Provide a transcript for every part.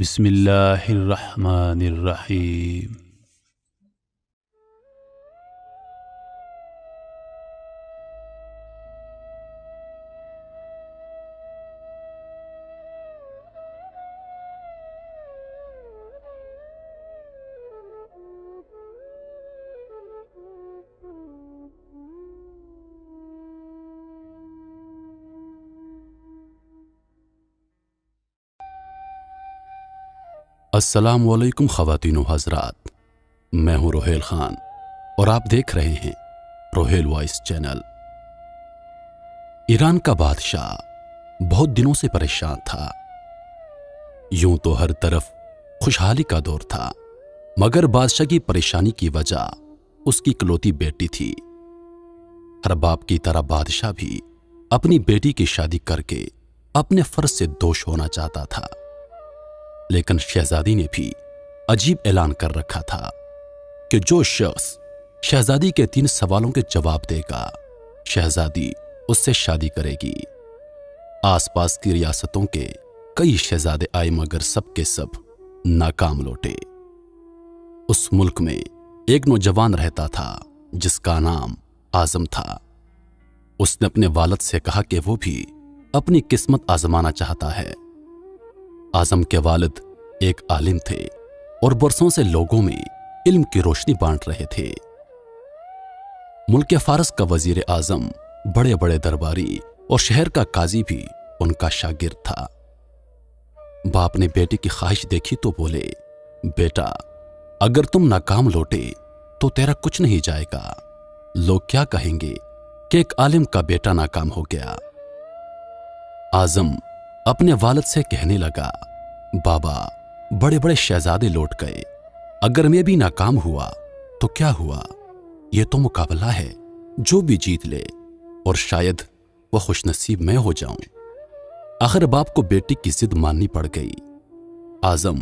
بسم اللہ الرحمن الرحیم۔ السلام علیکم خواتین و حضرات، میں ہوں روہیل خان اور آپ دیکھ رہے ہیں روہیل وائس چینل۔ ایران کا بادشاہ بہت دنوں سے پریشان تھا۔ یوں تو ہر طرف خوشحالی کا دور تھا، مگر بادشاہ کی پریشانی کی وجہ اس کی اکلوتی بیٹی تھی۔ ہر باپ کی طرح بادشاہ بھی اپنی بیٹی کی شادی کر کے اپنے فرض سے دوش ہونا چاہتا تھا، لیکن شہزادی نے بھی عجیب اعلان کر رکھا تھا کہ جو شخص شہزادی کے 3 سوالوں کے جواب دے گا، شہزادی اس سے شادی کرے گی۔ آس پاس کی ریاستوں کے کئی شہزادے آئے مگر سب کے سب ناکام لوٹے۔ اس ملک میں ایک نوجوان رہتا تھا جس کا نام اعظم تھا۔ اس نے اپنے والد سے کہا کہ وہ بھی اپنی قسمت آزمانا چاہتا ہے۔ اعظم کے والد ایک عالم تھے اور برسوں سے لوگوں میں علم کی روشنی بانٹ رہے تھے۔ ملک فارس کا وزیر اعظم، بڑے بڑے درباری اور شہر کا قاضی بھی ان کا شاگرد تھا۔ باپ نے بیٹے کی خواہش دیکھی تو بولے، بیٹا اگر تم ناکام لوٹے تو تیرا کچھ نہیں جائے گا۔ لوگ کیا کہیں گے کہ ایک عالم کا بیٹا ناکام ہو گیا۔ اعظم اپنے والد سے کہنے لگا، بابا بڑے بڑے شہزادے لوٹ گئے، اگر میں بھی ناکام ہوا تو کیا ہوا؟ یہ تو مقابلہ ہے، جو بھی جیت لے اور شاید وہ خوش نصیب میں ہو جاؤں۔ آخر باپ کو بیٹی کی ضد ماننی پڑ گئی۔ اعظم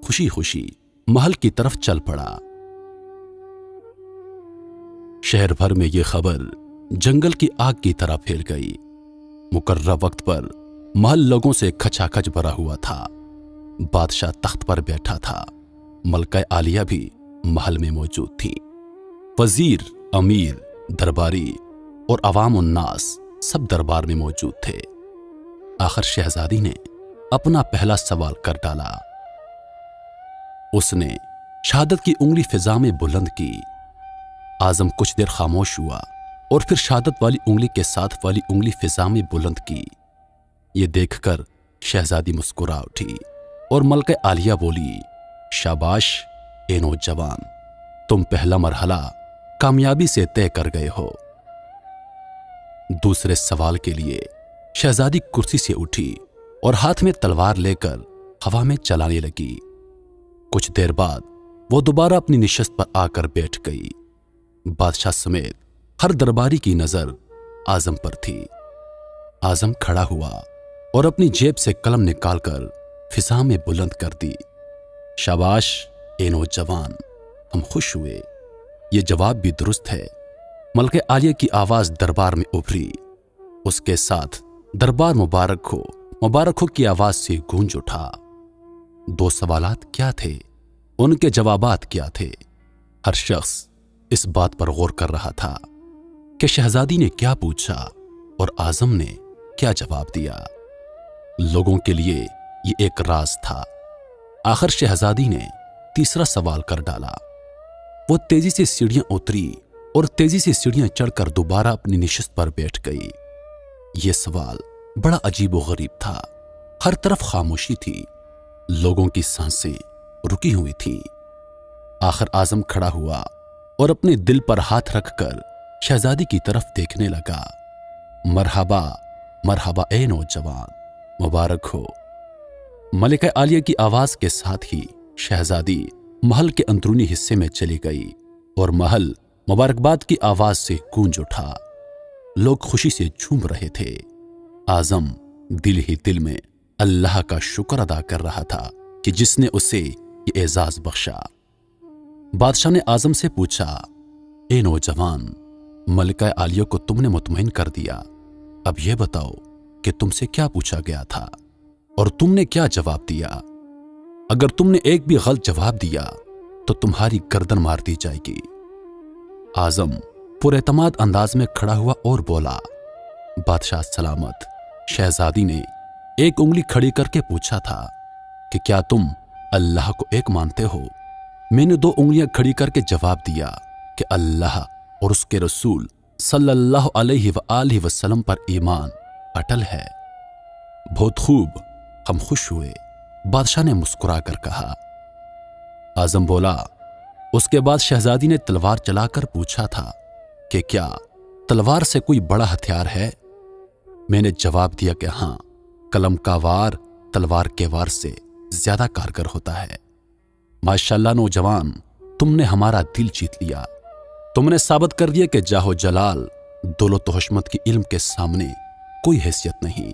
خوشی خوشی محل کی طرف چل پڑا۔ شہر بھر میں یہ خبر جنگل کی آگ کی طرح پھیل گئی۔ مقررہ وقت پر محل لوگوں سے کھچا کھچ بھرا ہوا تھا۔ بادشاہ تخت پر بیٹھا تھا، ملکہ عالیہ بھی محل میں موجود تھی۔ وزیر، امیر، درباری اور عوام الناس سب دربار میں موجود تھے۔ آخر شہزادی نے اپنا پہلا سوال کر ڈالا۔ اس نے شہادت کی انگلی فضا میں بلند کی۔ اعظم کچھ دیر خاموش ہوا اور پھر شہادت والی انگلی کے ساتھ والی انگلی فضا میں بلند کی۔ یہ دیکھ کر شہزادی مسکرا اٹھی اور ملکہ عالیہ بولی، شاباش اے نوجوان، تم پہلا مرحلہ کامیابی سے طے کر گئے ہو۔ دوسرے سوال کے لیے شہزادی کرسی سے اٹھی اور ہاتھ میں تلوار لے کر ہوا میں چلانے لگی۔ کچھ دیر بعد وہ دوبارہ اپنی نشست پر آ کر بیٹھ گئی۔ بادشاہ سمیت ہر درباری کی نظر اعظم پر تھی۔ اعظم کھڑا ہوا اور اپنی جیب سے قلم نکال کر فضا میں بلند کر دی، شاباش اے نوجوان، ہم خوش ہوئے، یہ جواب بھی درست ہے۔ ملکہ عالیہ کی آواز دربار میں ابھری، اس کے ساتھ دربار مبارک ہو کی آواز سے گونج اٹھا۔ 2 سوالات کیا تھے؟ ان کے جوابات کیا تھے؟ ہر شخص اس بات پر غور کر رہا تھا کہ شہزادی نے کیا پوچھا اور اعظم نے کیا جواب دیا۔ لوگوں کے لیے یہ ایک راز تھا۔ آخر شہزادی نے تیسرا سوال کر ڈالا۔ وہ تیزی سے سیڑھیاں اتری اور تیزی سے سیڑھیاں چڑھ کر دوبارہ اپنی نشست پر بیٹھ گئی۔ یہ سوال بڑا عجیب و غریب تھا۔ ہر طرف خاموشی تھی، لوگوں کی سانسیں رکی ہوئی تھیں۔ آخر اعظم کھڑا ہوا اور اپنے دل پر ہاتھ رکھ کر شہزادی کی طرف دیکھنے لگا، مرحبا مرحبا اے نوجوان، مبارک ہو۔ ملکہ عالیہ کی آواز کے ساتھ ہی شہزادی محل کے اندرونی حصے میں چلی گئی اور محل مبارکباد کی آواز سے گونج اٹھا۔ لوگ خوشی سے جھوم رہے تھے۔ اعظم دل ہی دل میں اللہ کا شکر ادا کر رہا تھا کہ جس نے اسے یہ اعزاز بخشا۔ بادشاہ نے اعظم سے پوچھا، اے نوجوان، ملکہ عالیہ کو تم نے مطمئن کر دیا، اب یہ بتاؤ کہ تم سے کیا پوچھا گیا تھا اور تم نے کیا جواب دیا؟ اگر تم نے ایک بھی غلط جواب دیا تو تمہاری گردن مار دی جائے گی۔ اعظم پر اعتماد انداز میں کھڑا ہوا اور بولا، بادشاہ سلامت، شہزادی نے ایک انگلی کھڑی کر کے پوچھا تھا کہ کیا تم اللہ کو ایک مانتے ہو؟ میں نے 2 انگلیاں کھڑی کر کے جواب دیا کہ اللہ اور اس کے رسول صلی اللہ علیہ وآلہ وسلم پر ایمان اٹل ہے۔ بہت خوب، ہم خوش ہوئے، بادشاہ نے مسکرا کر کہا۔ اعظم بولا، اس کے بعد شہزادی نے تلوار چلا کر پوچھا تھا کہ کیا تلوار سے کوئی بڑا ہتھیار ہے؟ میں نے جواب دیا کہ ہاں، قلم کا وار تلوار کے وار سے زیادہ کارگر ہوتا ہے۔ ماشاءاللہ نوجوان، تم نے ہمارا دل جیت لیا۔ تم نے ثابت کر دیا کہ جاہ و جلال، دولت و حشمت کی علم کے سامنے کوئی حیثیت نہیں۔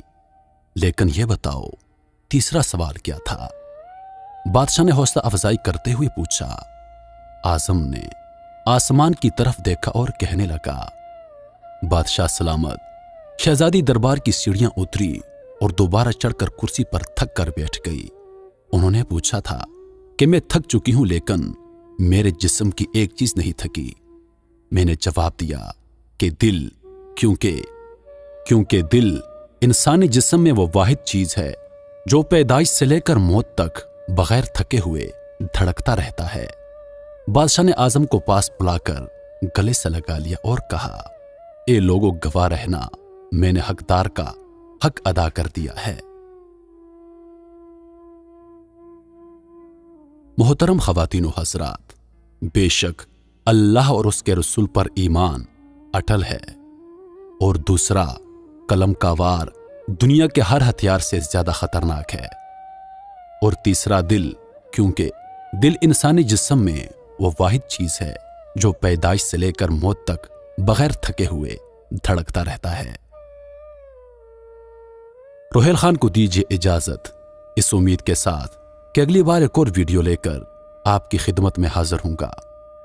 لیکن یہ بتاؤ، تیسرا سوال کیا تھا؟ بادشاہ نے حوصلہ افزائی کرتے ہوئے پوچھا۔ اعظم نے آسمان کی طرف دیکھا اور کہنے لگا، بادشاہ سلامت، شہزادی دربار کی سیڑھیاں اتری اور دوبارہ چڑھ کر کرسی پر تھک کر بیٹھ گئی۔ انہوں نے پوچھا تھا کہ میں تھک چکی ہوں، لیکن میرے جسم کی ایک چیز نہیں تھکی۔ میں نے جواب دیا کہ دل، کیونکہ دل انسانی جسم میں وہ واحد چیز ہے جو پیدائش سے لے کر موت تک بغیر تھکے ہوئے دھڑکتا رہتا ہے۔ بادشاہ نے اعظم کو پاس بلا کر گلے سے لگا لیا اور کہا، اے لوگوں، گواہ رہنا، میں نے حقدار کا حق ادا کر دیا ہے۔ محترم خواتین و حضرات، بے شک اللہ اور اس کے رسول پر ایمان اٹل ہے، اور دوسرا، قلم کا وار دنیا کے ہر ہتھیار سے زیادہ خطرناک ہے، اور تیسرا دل، کیونکہ دل انسانی جسم میں وہ واحد چیز ہے جو پیدائش سے لے کر موت تک بغیر تھکے ہوئے دھڑکتا رہتا ہے۔ روحیل خان کو دیجیے اجازت، اس امید کے ساتھ کہ اگلی بار ایک اور ویڈیو لے کر آپ کی خدمت میں حاضر ہوں گا۔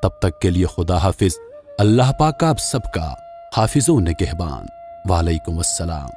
تب تک کے لیے خدا حافظ۔ اللہ پاک آپ سب کا حافظ و نگہبان۔ وعلیکم السلام۔